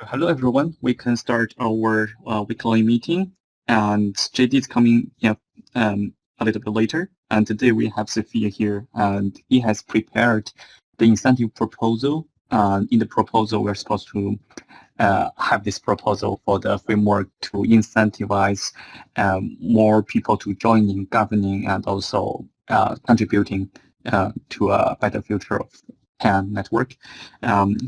Hello, everyone. We can start our weekly meeting, and JD is coming a little bit later. And today we have Sophia here, and he has prepared the incentive proposal. And in the proposal, we're supposed to have this proposal for the framework to incentivize more people to join in governing and also contributing to a better future of PAN network.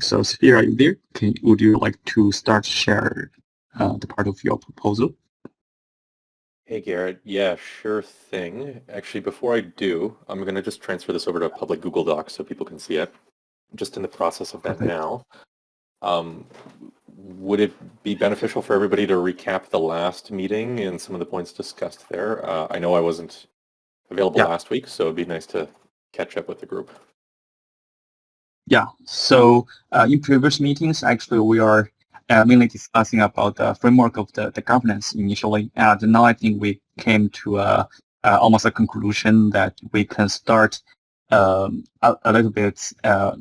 So Sophia, are you there? Would you like to start share the part of your proposal? Hey Garrett, yeah, sure thing. Actually, before I do, I'm going to just transfer this over to a public Google Doc so people can see it. I'm just in the process of that Perfect. now. Would it be beneficial for everybody to recap the last meeting and some of the points discussed there? I know I wasn't available Yeah. last week, so it'd be nice to catch up with the group. Yeah. So in previous meetings, actually, we are mainly discussing about the framework of the governance initially, and now I think we came to almost a conclusion that we can start a little bit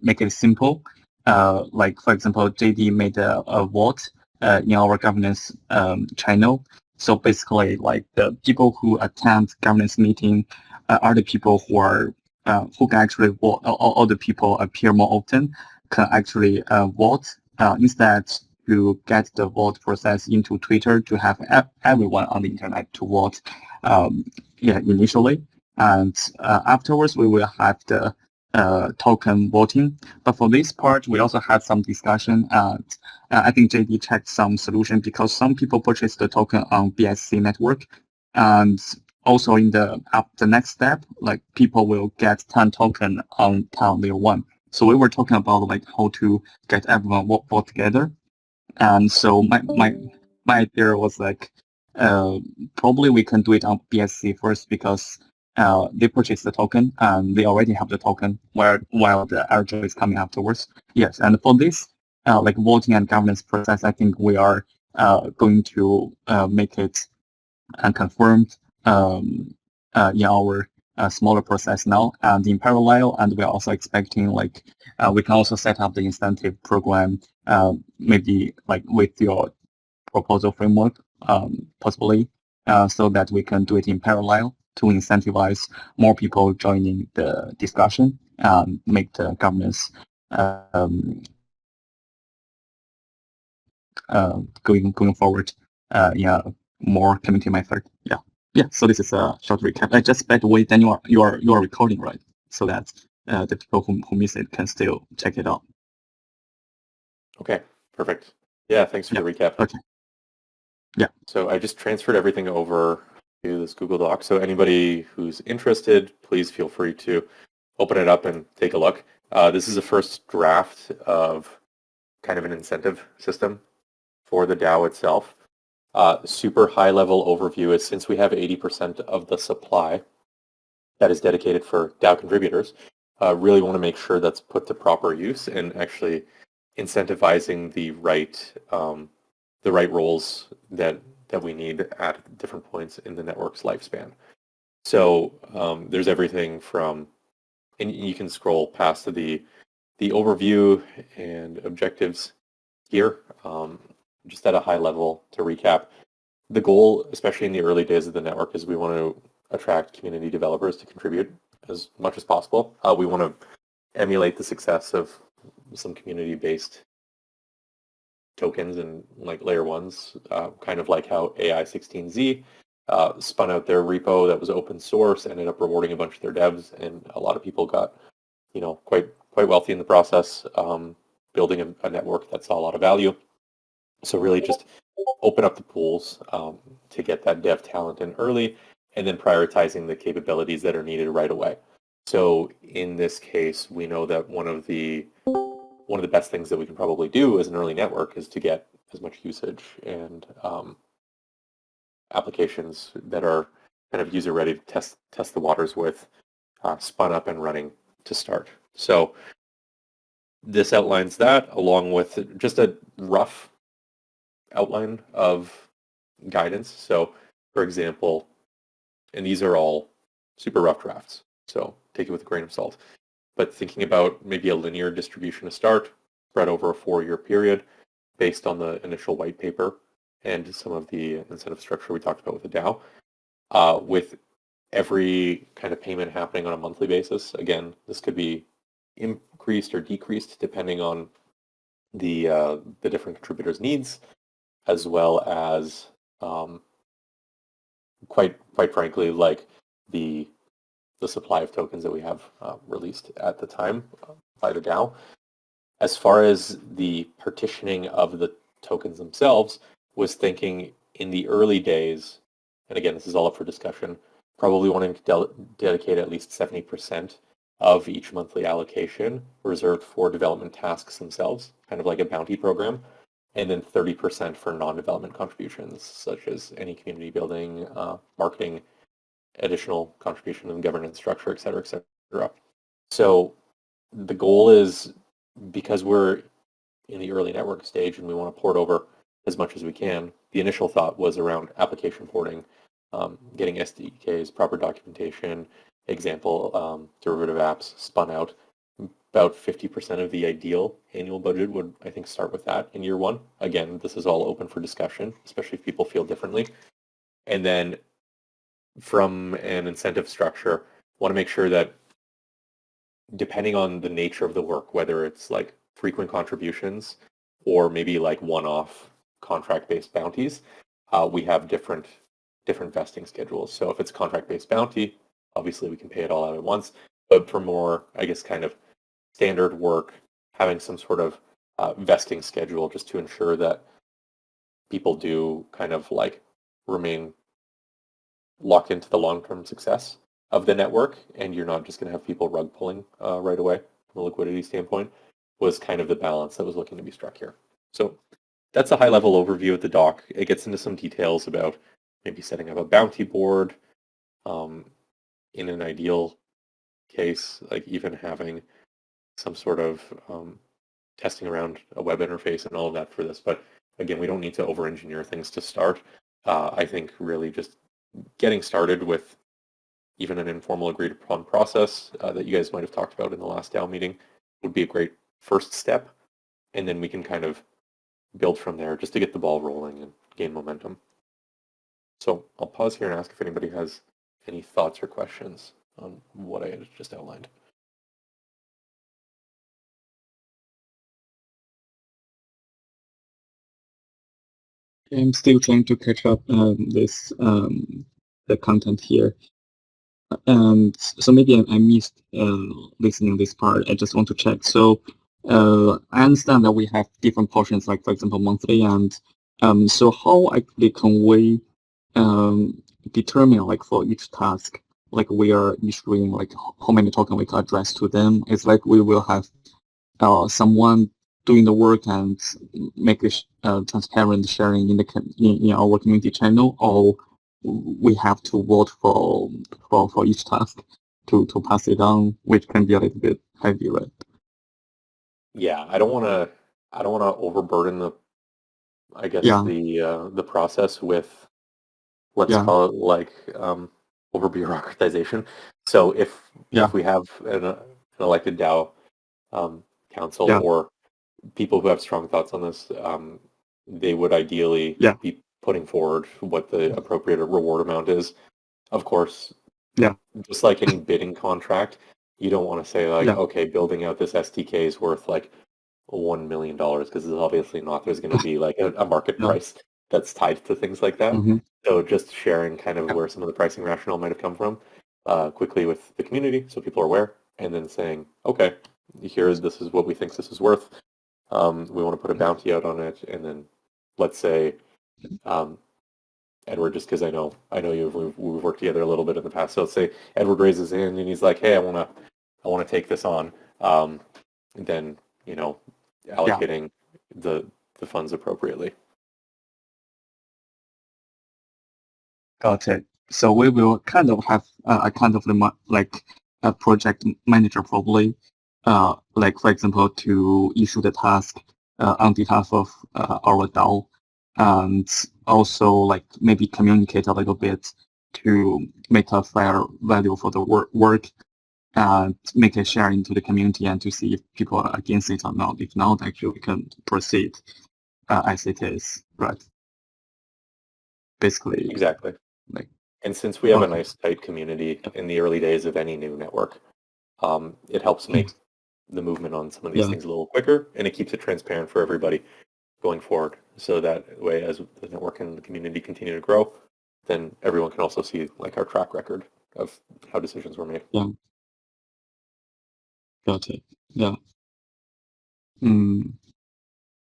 make it simple. Like for example, JD made a vote in our governance channel. So basically, like the people who attend governance meeting are the people who can actually vote. All the people appear more often can actually vote instead to get the vote process into Twitter to have everyone on the internet to vote. Initially, and afterwards we will have the token voting. But for this part, we also had some discussion, and I think JD checked some solution because some people purchase the token on BSC network, and also in the next step, like people will get 10 token on town layer 1. So we were talking about like how to get everyone vote together. And so my idea was like probably we can do it on BSC first because they purchase the token and they already have the token while the airdrop is coming afterwards. Yes, and for this like voting and governance process, I think we are going to make it confirmed in our smaller process now and in parallel, and we're also expecting like we can also set up the incentive program maybe like with your proposal framework possibly so that we can do it in parallel to incentivize more people joining the discussion and make the governance going forward more community method. Yeah, so this is a short recap. I just by the way, then you are recording, right? So that the people who miss it can still check it out. Okay, perfect. Yeah, thanks for the recap. Okay. Yeah. So I just transferred everything over to this Google Doc. So anybody who's interested, please feel free to open it up and take a look. This is a first draft of kind of an incentive system for the DAO itself. Super high level overview is since we have 80% of the supply that is dedicated for DAO contributors, really want to make sure that's put to proper use and actually incentivizing the right roles that we need at different points in the network's lifespan. So there's everything from, and you can scroll past the overview and objectives here, just at a high level to recap. The goal, especially in the early days of the network, is we want to attract community developers to contribute as much as possible. We want to emulate the success of some community-based tokens and like layer ones, kind of like how AI16Z spun out their repo that was open source, ended up rewarding a bunch of their devs, and a lot of people got, quite wealthy in the process, building a network that saw a lot of value. So really just open up the pools to get that dev talent in early, and then prioritizing the capabilities that are needed right away. So in this case, we know that one of the best things that we can probably do as an early network is to get as much usage and applications that are kind of user ready to test the waters with spun up and running to start. So this outlines that along with just a rough outline of guidance. So for example, and these are all super rough drafts, so take it with a grain of salt, but thinking about maybe a linear distribution to start, spread over a 4-year period, based on the initial white paper and some of the incentive structure we talked about with the DAO. With every kind of payment happening on a monthly basis, again, this could be increased or decreased depending on the different contributors' needs, as well as quite frankly, like the supply of tokens that we have released at the time by the DAO. As far as the partitioning of the tokens themselves, was thinking in the early days, and again, this is all up for discussion, probably wanting to dedicate at least 70% of each monthly allocation reserved for development tasks themselves, kind of like a bounty program, and then 30% for non-development contributions, such as any community building, marketing, additional contribution in governance structure, et cetera, et cetera. So the goal is, because we're in the early network stage and we want to port over as much as we can, the initial thought was around application porting, getting SDKs, proper documentation, example derivative apps spun out. About 50% of the ideal annual budget would, I think, start with that in year one. Again, this is all open for discussion, especially if people feel differently. And then from an incentive structure, want to make sure that depending on the nature of the work, whether it's like frequent contributions or maybe like one-off contract-based bounties, we have different vesting schedules. So if it's contract-based bounty, obviously we can pay it all out at once. But for more, I guess, kind of standard work, having some sort of vesting schedule just to ensure that people do kind of like remain locked into the long-term success of the network, and you're not just going to have people rug pulling right away from a liquidity standpoint, was kind of the balance that was looking to be struck here. So that's a high-level overview of the doc. It gets into some details about maybe setting up a bounty board, in an ideal case, like even having some sort of testing around a web interface and all of that for this. But again, we don't need to over-engineer things to start. I think really just getting started with even an informal agreed upon process that you guys might have talked about in the last DAO meeting would be a great first step. And then we can kind of build from there just to get the ball rolling and gain momentum. So I'll pause here and ask if anybody has any thoughts or questions on what I had just outlined. I'm still trying to catch up the content here. And so maybe I missed listening this part. I just want to check. So I understand that we have different portions, like for example monthly, and so how actually can we determine, like for each task, like we are issuing like how many tokens we can address to them? It's like we will have someone doing the work and make it transparent sharing in our community channel, or we have to vote for each task to pass it on, which can be a little bit heavy, right? Yeah, I don't want to overburden I guess the process with, let's call it like over bureaucratization. So if we have an elected DAO council or people who have strong thoughts on this, they would ideally be putting forward what the appropriate reward amount is. Of course, just like any bidding contract, you don't want to say like, okay, building out this SDK is worth like $1 million, because it's obviously not. There's going to be like a market price that's tied to things like that. Mm-hmm. So just sharing kind of where some of the pricing rationale might have come from quickly with the community, so people are aware, and then saying, okay, this is what we think this is worth. We want to put a bounty out on it, and then let's say, Edward, just because I know you, we've worked together a little bit in the past. So let's say Edward raises in and he's like, hey, I want to take this on. Then allocating the funds appropriately. Got it. So we will kind of have a kind of like a project manager probably, like for example, to issue the task on behalf of our DAO, and also like maybe communicate a little bit to make a fair value for the work and make a share into the community and to see if people are against it or not. If not, actually we can proceed. as it is, right? Basically, Exactly. like, and since we have a okay. nice tight community in the early days of any new network, it helps make the movement on some of these Yeah. things a little quicker, and it keeps it transparent for everybody going forward. So that way, as the network and the community continue to grow, then everyone can also see like our track record of how decisions were made. Yeah. Got it. Yeah.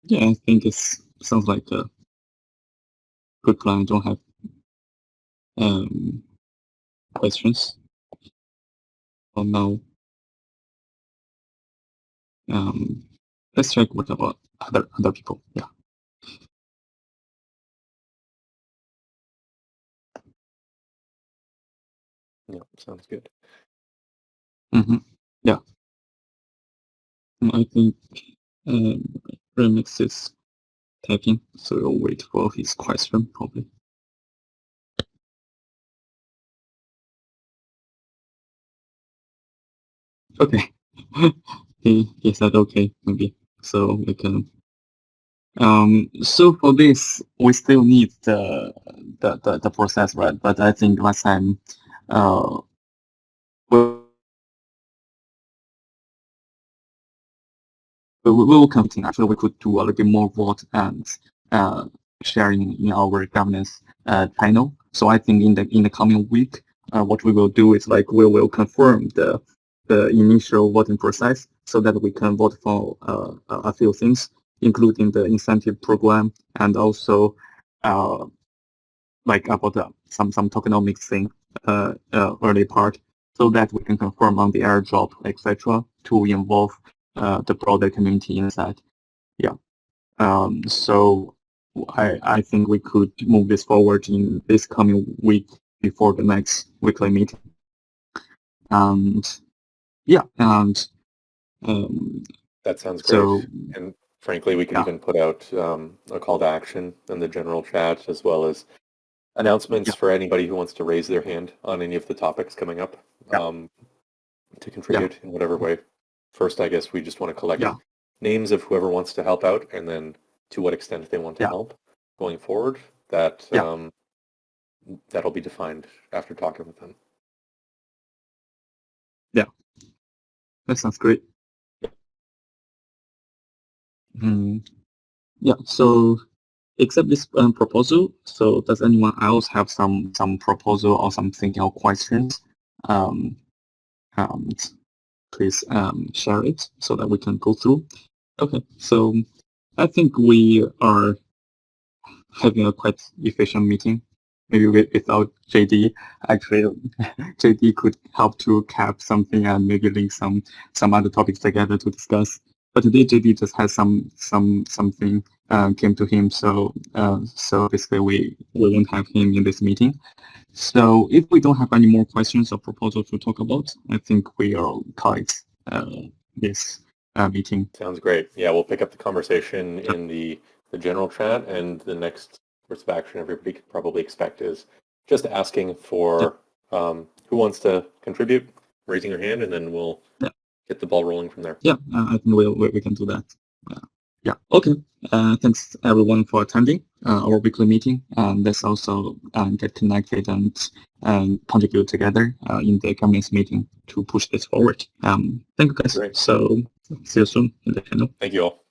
Yeah, I think it sounds like a good plan. I don't have questions for now. Let's check what about other people. Yeah. Yeah, sounds good. Yeah. I think Remix is typing, so we'll wait for his question probably. Okay. he said okay, maybe. So we can. So for this, we still need the process, right? But I think last time, we will continue. Actually, we could do a little bit more vote and sharing in our governance panel. So I think in the coming week, what we will do is like we will confirm the initial voting process so that we can vote for a few things, including the incentive program and also like about some tokenomics thing early part, so that we can confirm on the airdrop, etc., to involve the broader community inside. Yeah. So I think we could move this forward in this coming week before the next weekly meeting. And yeah, and that sounds great. so And frankly, we could even put out a call to action in the general chat, as well as announcements for anybody who wants to raise their hand on any of the topics coming up to contribute in whatever way. First, I guess we just want to collect names of whoever wants to help out, and then to what extent they want to help going forward. That that'll be defined after talking with them. Yeah, that sounds great. Yeah. So except this proposal, so does anyone else have some proposal or something or questions? Please share it so that we can go through. Okay, so I think we are having a quite efficient meeting. Maybe without JD, actually, JD could help to cap something and maybe link some other topics together to discuss. But today JD just has something came to him, so so basically we won't have him in this meeting. So if we don't have any more questions or proposals to talk about, I think we are kite this meeting. Sounds great. Yeah, we'll pick up the conversation in the general chat, and the next course of action everybody could probably expect is just asking for who wants to contribute, raising your hand, and then we'll get the ball rolling from there. Yeah, I think we can do that. Yeah. Okay. Thanks everyone for attending our weekly meeting. Let's also get connected and contribute together in the governance meeting to push this forward. Thank you guys. Great. So see you soon in the channel. Thank you all.